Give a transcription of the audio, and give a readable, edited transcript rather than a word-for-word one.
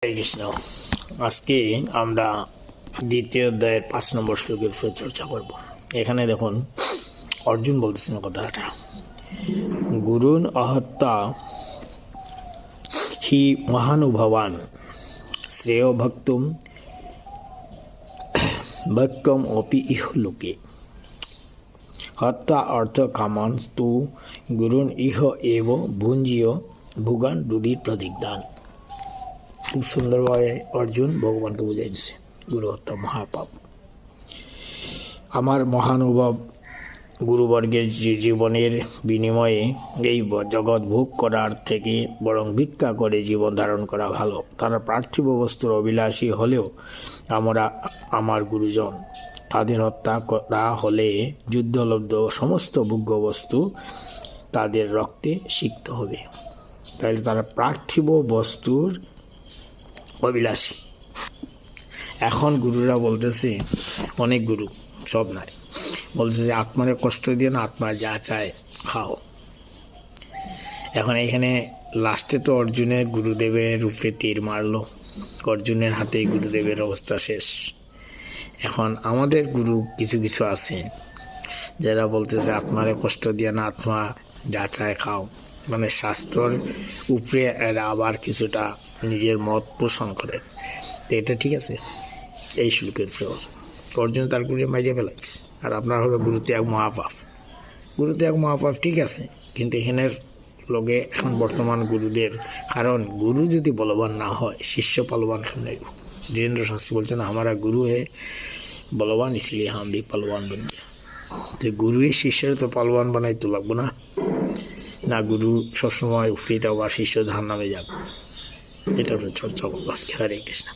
হরে কৃষ্ণ। আজকে আমরা দ্বিতীয় অধ্যায়ের 5 নম্বর শ্লোকের উপর চর্চা করব। এখানে দেখুন অর্জুন বলতেছেন কথাটা, গুরুন অহত্যা হি মহানুভবান শ্রেয় ভক্তুম ভক্তম অপি ইহলোকে। হত্যা অর্থ কামান তু গুরুন ইহ এব ভুঞ্জিয় ভুগান রুদির প্রতিদান। খুব সুন্দরভাবে অর্জুন ভগবানকে বুঝাই দিচ্ছে গুরু হত্যা মহাপাপ। আমার মহানুভব গুরুবর্গের জীবনের বিনিময়ে এই জগৎ ভোগ করার থেকে বরং ভিক্ষা করে জীবন ধারণ করা ভালো। তারা পার্থিব বস্তুর অভিলাষী হলেও আমরা আমার গুরুজন, তাদের হত্যা করা হলে যুদ্ধলব্ধ সমস্ত ভোগ্য বস্তু তাদের রক্তে সিক্ত হবে। তাহলে তারা পার্থিব বস্তুর অভিলাষী। এখন গুরুরা বলতেছে, অনেক গুরু, সব নাই, বলছে যে আত্মারে কষ্ট দিয়ে না, আত্মা যা চায় খাও। এখন এখানে লাস্টে তো অর্জুনের গুরুদেবের উপরে তীর মারলো, অর্জুনের হাতেই গুরুদেবের অবস্থা শেষ। এখন আমাদের গুরু কিছু কিছু আছে যারা বলতেছে আত্মারে কষ্ট দিয়ে না, আত্মা যা চায় খাও, মানে শাস্ত্রের উপরে আবার কিছুটা নিজের মত পোষণ করে। তো এটা ঠিক আছে এই শ্লোকের প্রয়োগ। অর্জুন তার গুরু মাইরিয়ে ফেলাইছে, আর আপনার হবে গুরু ত্যাগ মহাপাপ। গুরু ত্যাগ মহাপাপ ঠিক আছে, কিন্তু এখানের লগে এখন বর্তমান গুরুদের, কারণ গুরু যদি বলবান না হয় শিষ্য পালবান সামনে। ধীরেন্দ্র শাস্ত্রী বলছেন हमारा गुरु है बलवान इसलिए हम भी पलवान बन गए। তো গুরুই শিষ্যের তো পালবান বানাই তো লাগবো না, না গুরু সবসময় উফরিতে আবার শিষ্য ধার নামে যাবে। এটা চর্চা করবো আজকে। হরে কৃষ্ণ।